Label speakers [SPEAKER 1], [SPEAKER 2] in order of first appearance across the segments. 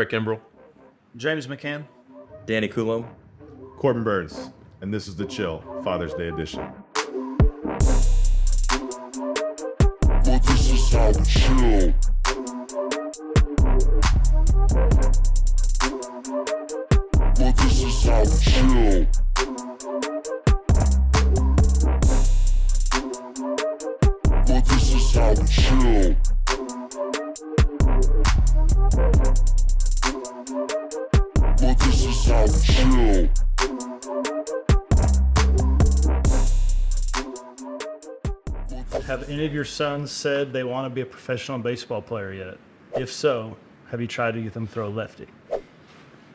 [SPEAKER 1] Kimbrel.
[SPEAKER 2] James McCann.
[SPEAKER 3] Danny Coulombe.
[SPEAKER 4] Corbin Burnes. And this is The Chill, Father's Day edition.
[SPEAKER 5] But this is how we chill. But this is how we chill. But this is how we chill. But this is how we chill.
[SPEAKER 2] Have any of your sons said they want to be a professional baseball player yet? If so, have you tried to get them to throw lefty?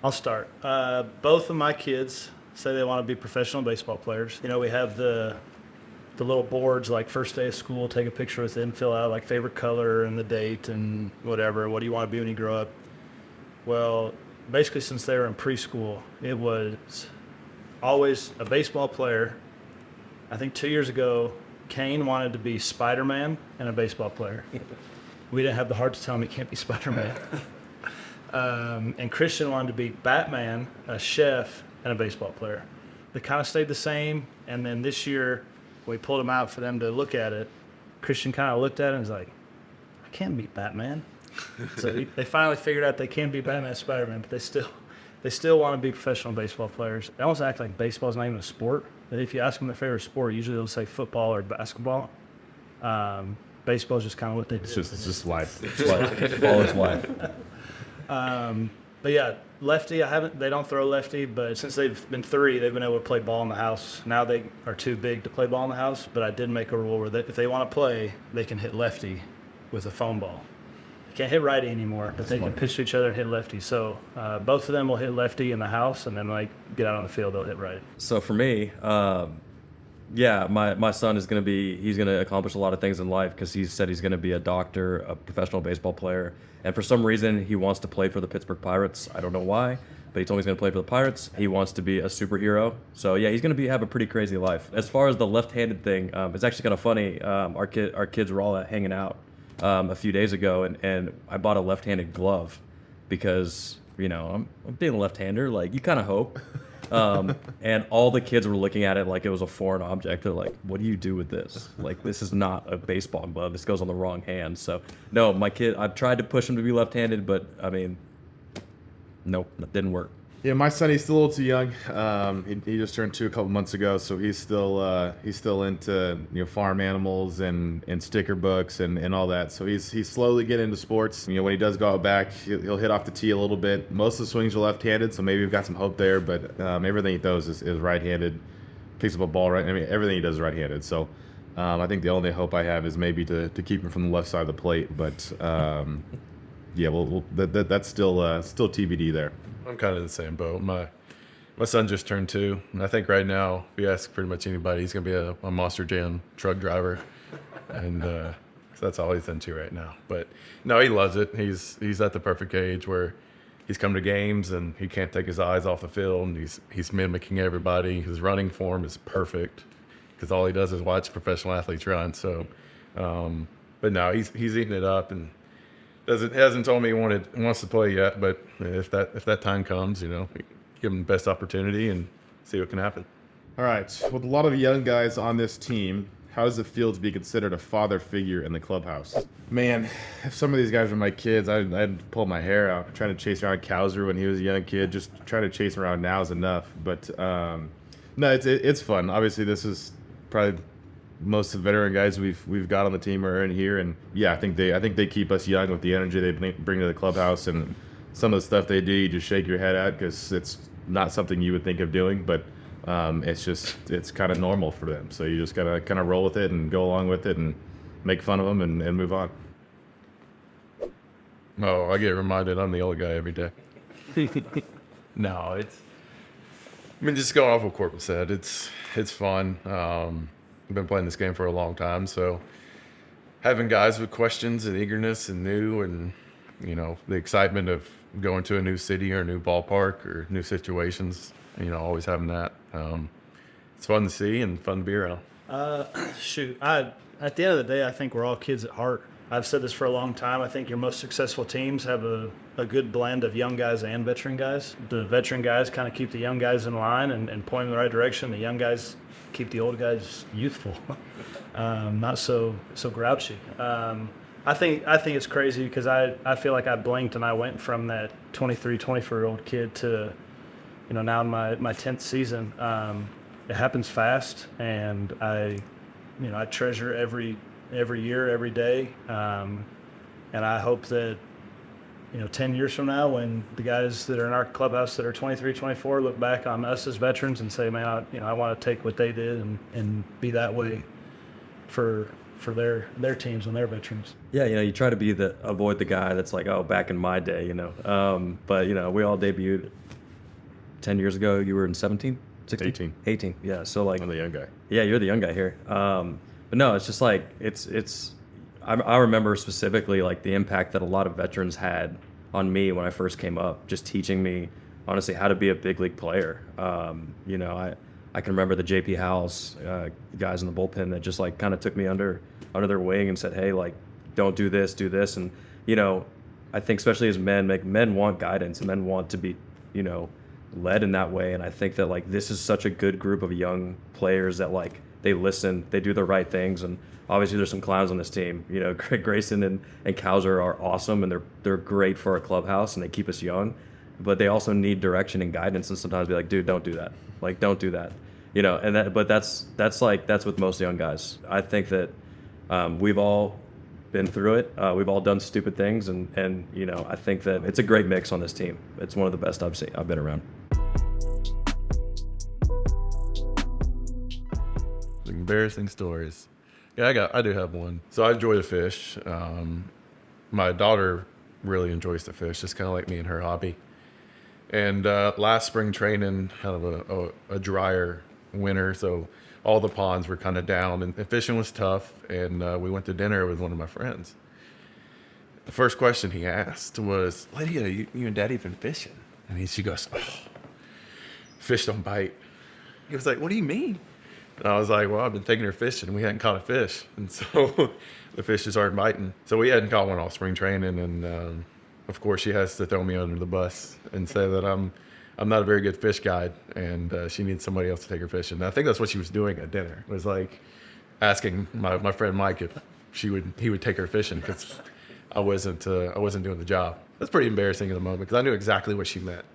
[SPEAKER 2] I'll start. Both of my kids say they want to be professional baseball players. You know, we have the little boards like first day of school, take a picture with them, fill out like favorite color and the date and whatever. What do you want to be when you grow up? Well, basically since they were in preschool, it was always a baseball player. I think 2 years ago, Kane wanted to be Spider-Man and a baseball player. We didn't have the heart to tell him he can't be Spider-Man. And Christian wanted to be Batman, a chef, and a baseball player. They kind of stayed the same. And then this year, we pulled them out for them to look at it. Christian kind of looked at it and was like, I can't be Batman. So they finally figured out they can be Batman and Spider-Man, but they still want to be professional baseball players. They almost act like baseball's not even a sport. If you ask them their favorite sport, usually they'll say football or basketball. Baseball is just kind of what they do.
[SPEAKER 4] It's just life.
[SPEAKER 3] It's life. Ball is life.
[SPEAKER 2] But yeah, lefty, they don't throw lefty, but since they've been 3, they've been able to play ball in the house. Now they are too big to play ball in the house, but I did make a rule where if they want to play, they can hit lefty with a foam ball. They can't hit righty anymore, but they can pitch to each other and hit lefty. So both of them will hit lefty in the house, and then when they get out on the field, they'll hit righty.
[SPEAKER 3] So for me, my son is going to he's going to accomplish a lot of things in life because he said he's going to be a doctor, a professional baseball player. And for some reason, he wants to play for the Pittsburgh Pirates. I don't know why, but he told me he's going to play for the Pirates. He wants to be a superhero. So yeah, he's going to have a pretty crazy life. As far as the left-handed thing, it's actually kind of funny. Our kids were all hanging out a few days ago, and I bought a left-handed glove because, you know, I'm being a left-hander. Like, you kind of hope. And all the kids were looking at it like it was a foreign object. They're like, what do you do with this? Like, this is not a baseball glove. This goes on the wrong hand. So, no, my kid, I've tried to push him to be left-handed, but, I mean, nope, that didn't work.
[SPEAKER 4] Yeah, my son, he's still a little too young. He just turned 2 a couple months ago, so he's still into, you know, farm animals and sticker books and all that. So he's slowly getting into sports. You know, when he does go out back, he'll hit off the tee a little bit. Most of the swings are left-handed, so maybe we've got some hope there. But everything he throws is right-handed. Picks up a ball right. I mean, everything he does is right-handed. So I think the only hope I have is maybe to keep him from the left side of the plate. But yeah, that's still TBD there.
[SPEAKER 1] I'm kind of the same boat. My son just turned 2, and I think right now, if you ask pretty much anybody, he's going to be a Monster Jam truck driver, and so that's all he's into right now. But no, he loves it. He's at the perfect age where he's come to games and he can't take his eyes off the field, and he's mimicking everybody. His running form is perfect because all he does is watch professional athletes run. So, but no, he's eating it up and. Hasn't told me he wants to play yet, but if that time comes, you know, give him the best opportunity and see what can happen.
[SPEAKER 4] All right, with a lot of young guys on this team, how does it feel to be considered a father figure in the clubhouse? Man, if some of these guys were my kids, I'd pull my hair out. Trying to chase around Kowser when he was a young kid, just trying to chase around now is enough. But no, it's fun. Obviously, this is probably most of the veteran guys we've got on the team are in here, and yeah, I think they keep us young with the energy they bring to the clubhouse, and some of the stuff they do, you just shake your head at because it's not something you would think of doing, but it's kind of normal for them. So you just gotta kind of roll with it and go along with it and make fun of them and move on.
[SPEAKER 1] Oh, I get reminded I'm the old guy every day. No, I mean, just going off what Corbin said, it's fun. I've been playing this game for a long time, so having guys with questions and eagerness and new and, you know, the excitement of going to a new city or a new ballpark or new situations, you know, always having that. It's fun to see and fun to be around.
[SPEAKER 2] At the end of the day, I think we're all kids at heart. I've said this for a long time. I think your most successful teams have a good blend of young guys and veteran guys. The veteran guys kind of keep the young guys in line and point in the right direction. The young guys keep the old guys youthful, not so grouchy. I think it's crazy because I feel like I blinked and I went from that 23, 24-year-old kid to, now in my 10th season. It happens fast, and I treasure every year, every day, and I hope that 10 years from now, when the guys that are in our clubhouse that are 23, 24 look back on us as veterans and say, man, I want to take what they did and be that way for their teams and their veterans.
[SPEAKER 3] Yeah, you try to avoid the guy that's like, oh, back in my day, but we all debuted 10 years ago. You were in 17, 16? 18. Yeah, so like
[SPEAKER 4] I'm the young guy.
[SPEAKER 3] Yeah, you're the young guy here. But no, it's just like I remember specifically like the impact that a lot of veterans had on me when I first came up, just teaching me honestly how to be a big league player. I can remember the JP Howells guys in the bullpen that just like kind of took me under their wing and said, hey, like, don't do this, and I think especially as men want guidance and men want to be led in that way. And I think that like this is such a good group of young players that like they listen, they do the right things. And obviously there's some clowns on this team. Greg Grayson and Cowser are awesome, and they're great for our clubhouse and they keep us young, but they also need direction and guidance, and sometimes be like, dude, don't do that. Like, don't do that. But that's with most young guys. I think that we've all been through it. We've all done stupid things, and I think that it's a great mix on this team. It's one of the best I've seen. I've been around.
[SPEAKER 1] Embarrassing stories. Yeah, I do have one. So I enjoy to fish. My daughter really enjoys to fish. It's kind of like me and her hobby. And last spring training, kind of a drier winter, so all the ponds were kind of down, and fishing was tough. And we went to dinner with one of my friends. The first question he asked was, "Lydia, you and Daddy been fishing?" And she goes, "Oh, fish don't bite." He was like, "What do you mean?" And I was like, "Well, I've been taking her fishing. We hadn't caught a fish, and so the fishes aren't biting. So we hadn't caught one all spring training, and of course, she has to throw me under the bus and say that I'm not a very good fish guide, and she needs somebody else to take her fishing." And I think that's what she was doing at dinner. Was like asking my friend Mike if he would take her fishing because I wasn't doing the job. That's pretty embarrassing in the moment because I knew exactly what she meant.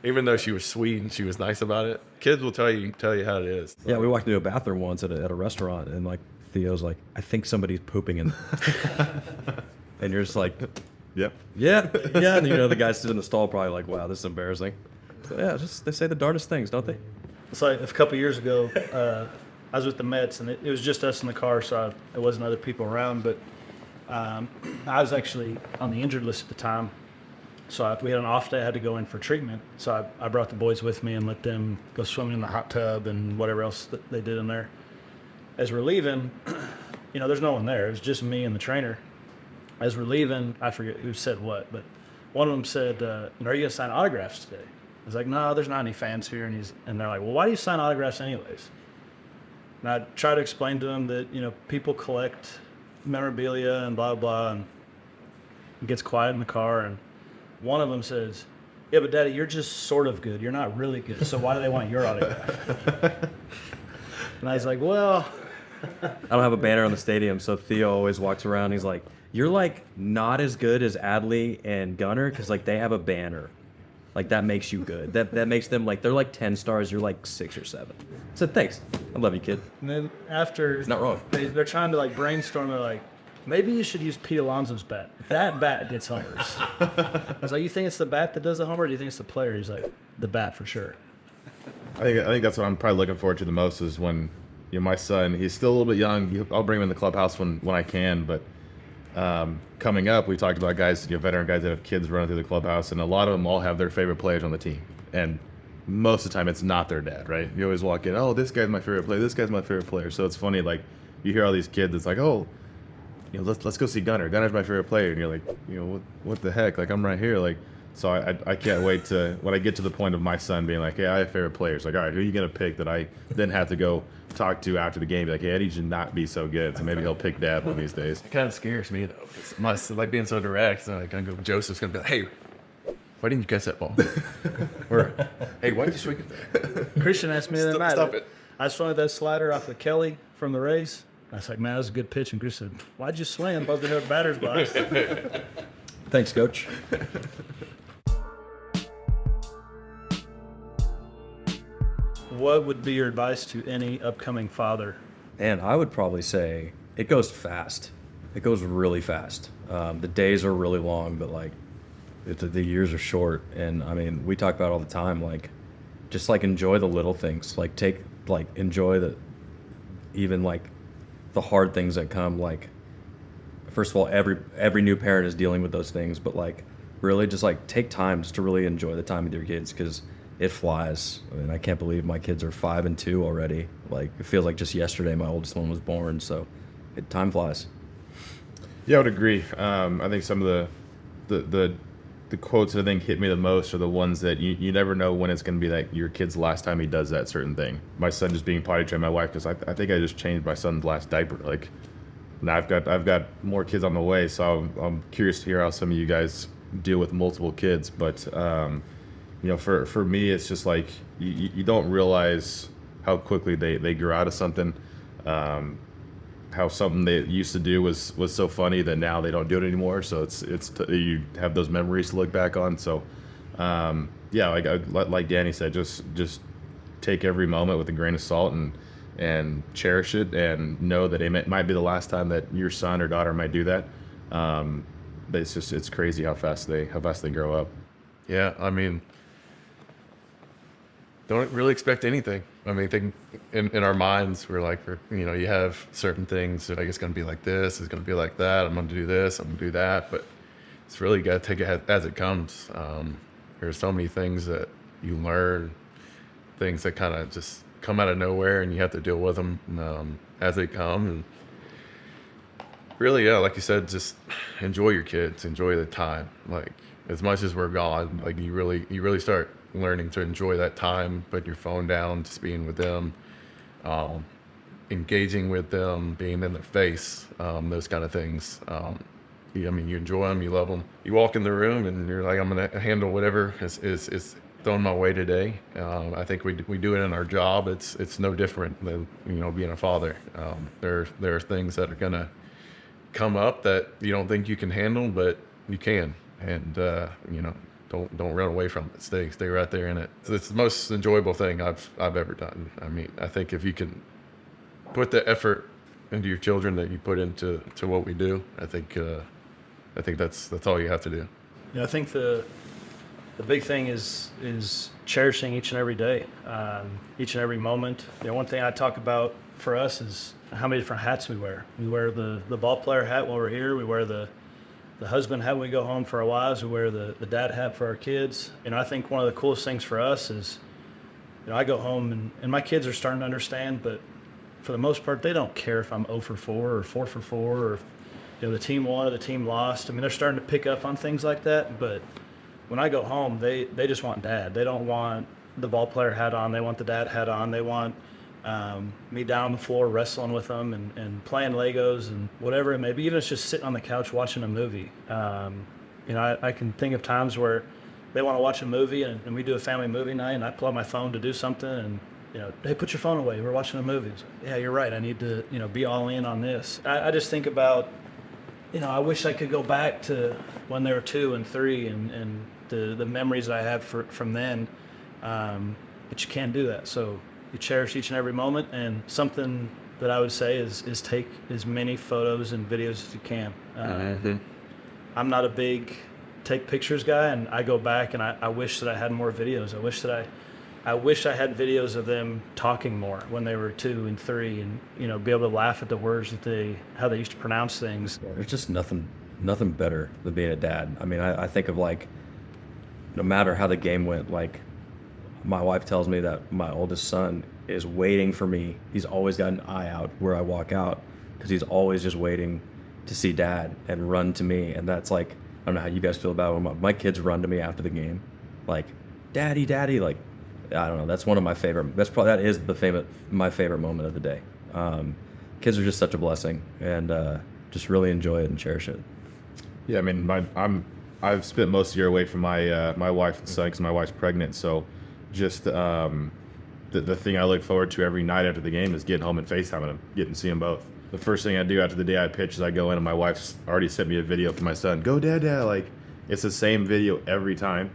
[SPEAKER 1] Even though she was sweet and she was nice about it, kids will tell you how it is.
[SPEAKER 3] Yeah, we walked into a bathroom once at a restaurant, and like Theo's like, "I think somebody's pooping in there." And you're just like,
[SPEAKER 4] Yep.
[SPEAKER 3] yeah. And the guy sitting in the stall probably like, wow, this is embarrassing. So yeah, they say the darndest things, don't they?
[SPEAKER 2] It's like a couple years ago, I was with the Mets, and it was just us in the car, so there wasn't other people around. But I was actually on the injured list at the time, so we had an off day. I had to go in for treatment, so I brought the boys with me and let them go swimming in the hot tub and whatever else that they did in there. As we're leaving, there's no one there. It was just me and the trainer. As we're leaving, I forget who said what, but one of them said, "Are you going to sign autographs today?" I was like, "No, there's not any fans here." And they're like, "Well, why do you sign autographs anyways?" And I try to explain to them that, people collect memorabilia and blah, blah, and it gets quiet in the car. And one of them says, "Yeah, but Daddy, you're just sort of good. You're not really good. So why do they want your autograph?" And I was like, well...
[SPEAKER 3] I don't have a banner on the stadium, so Theo always walks around and he's like, "You're like not as good as Adley and Gunner because like they have a banner. Like that makes you good. That makes them like they're like 10 stars. You're like 6 or 7." I said, "Thanks. I love you, kid."
[SPEAKER 2] And then after...
[SPEAKER 3] It's not wrong.
[SPEAKER 2] They're trying to like brainstorm. They're like, "Maybe you should use Pete Alonso's bat. That bat gets homers." I was like, "You think it's the bat that does the homer, or do you think it's the player?" He's like, "The bat for sure."
[SPEAKER 4] I think that's what I'm probably looking forward to the most is when my son, he's still a little bit young. I'll bring him in the clubhouse when I can, but coming up, we talked about guys, veteran guys that have kids running through the clubhouse, and a lot of them all have their favorite players on the team. And most of the time, it's not their dad, right? You always walk in, "Oh, this guy's my favorite player. This guy's my favorite player." So it's funny, like you hear all these kids. It's like, "Oh, let's go see Gunner. Gunner's my favorite player," and you're like, what the heck? Like I'm right here. Like So I can't wait to, when I get to the point of my son being like, hey, I have favorite players. Like, all right, who are you going to pick that I then have to go talk to after the game? Be like, hey, I need you to not be so good. So maybe he'll pick Dad one of these days.
[SPEAKER 1] It kind of scares me, though. 'Cause my, like being so direct. So like, Joseph's going to be like, hey, why didn't you catch that ball? Or, hey, why did you swing it there?
[SPEAKER 2] Christian asked me the other night.
[SPEAKER 1] Stop it.
[SPEAKER 2] I swung at that slider off of Kelly from the Rays. I was like, man, that was a good pitch. And Chris said, why'd you swing above the batter's box?
[SPEAKER 3] Thanks, Coach.
[SPEAKER 2] What would be your advice to any upcoming father?
[SPEAKER 3] And I would probably say it goes fast. It goes really fast. The days are really long, but like the years are short. And I mean, we talk about it all the time, like just like enjoy the little things. Like enjoy even the hard things that come. Like, first of all, every new parent is dealing with those things, but like really just like take time just to really enjoy the time with your kids, because it flies. I mean, I can't believe my kids are 5 and 2 already. Like, it feels like just yesterday my oldest one was born. So time flies.
[SPEAKER 4] Yeah, I would agree. I think some of the quotes that I think hit me the most are the ones that you never know when it's going to be like your kid's last time he does that certain thing. My son just being potty trained, my wife, because I think I just changed my son's last diaper. Like, now I've got more kids on the way, so I'm curious to hear how some of you guys deal with multiple kids. But for me, it's just like you don't realize how quickly they grow out of something. How something they used to do was so funny that now they don't do it anymore. So you have those memories to look back on. So like Danny said, just take every moment with a grain of salt and cherish it, and know that it might be the last time that your son or daughter might do that. But it's crazy how fast they grow up.
[SPEAKER 1] Yeah, I mean, don't really expect anything. I mean, in our minds, we're like, you have certain things that, like, it's going to be like this, it's going to be like that, I'm going to do this, I'm going to do that, but it's really got to take it as it comes. There's so many things that you learn, things that kind of just come out of nowhere, and you have to deal with them as they come. And really, yeah, like you said, just enjoy your kids, enjoy the time. Like, as much as we're gone, like you really start learning to enjoy that time, putting your phone down, just being with them, engaging with them, being in their face, those kind of things. You enjoy them, you love them. You walk in the room and you're like, I'm going to handle whatever is thrown my way today. I think we do it in our job. It's no different than being a father. There are things that are going to come up that you don't think you can handle, but you can, and don't run away from it. Stay right there in it. It's the most enjoyable thing I've ever done. I mean, I think if you can put the effort into your children that you put into what we do, I think that's all you have to do.
[SPEAKER 2] I think the big thing is cherishing each and every day, each and every moment. One thing I talk about for us is how many different hats we wear. We wear the ball player hat while we're here. We wear the husband hat when we go home for our wives. We wear the dad hat for our kids. I think one of the coolest things for us is, I go home and my kids are starting to understand, but for the most part, they don't care if I'm 0 for 4 or 4 for 4 or if, the team won or the team lost. I mean, they're starting to pick up on things like that, but when I go home, they just want dad. They don't want the ball player hat on. They want the dad hat on. They want me down on the floor wrestling with them and playing Legos and whatever it may be. Even if it's just sitting on the couch watching a movie. I can think of times where they want to watch a movie and we do a family movie night and I pull out my phone to do something and, hey, put your phone away. We're watching a movie. It's like, yeah, you're right. I need to, be all in on this. I just think about, I wish I could go back to when they were 2 and 3 and the memories I have from then. But you can't do that. So you cherish each and every moment, and something that I would say is take as many photos and videos as you can. I'm not a big take pictures guy, and I go back and I wish that I had more videos. I wish I had videos of them talking more when they were 2 and 3, and be able to laugh at the words that how they used to pronounce things.
[SPEAKER 3] There's just nothing better than being a dad. I mean, I think of like, no matter how the game went, like my wife tells me that my oldest son is waiting for me. He's always got an eye out where I walk out because he's always just waiting to see dad and run to me. And that's like, don't know how you guys feel about it. When my kids run to me after the game, like, "Daddy, Daddy!" Like, I don't know. That's one of my favorite. That is my favorite moment of the day. Kids are just such a blessing, and just really enjoy it and cherish it.
[SPEAKER 4] Yeah, I mean, I've spent most of the year away from my wife and son because my wife's pregnant. So, just the thing I look forward to every night after the game is getting home and FaceTiming them, getting to see them both. The first thing I do after the day I pitch is I go in and my wife's already sent me a video for my son. Go, Dad, Dad! Like, it's the same video every time,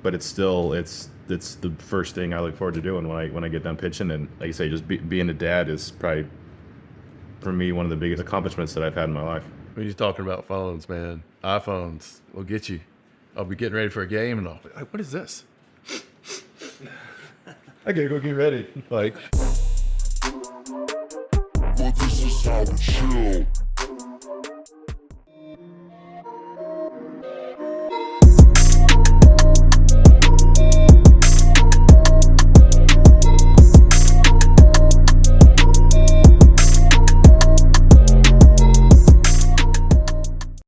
[SPEAKER 4] but it's the first thing I look forward to doing when I get done pitching. And like I say, just being a dad is probably for me one of the biggest accomplishments that I've had in my life.
[SPEAKER 1] When you're talking about phones, man, iPhones will get you. I'll be getting ready for a game, and I'll be like, "What is this?" I gotta go get ready. Like,
[SPEAKER 5] But this is how we chill.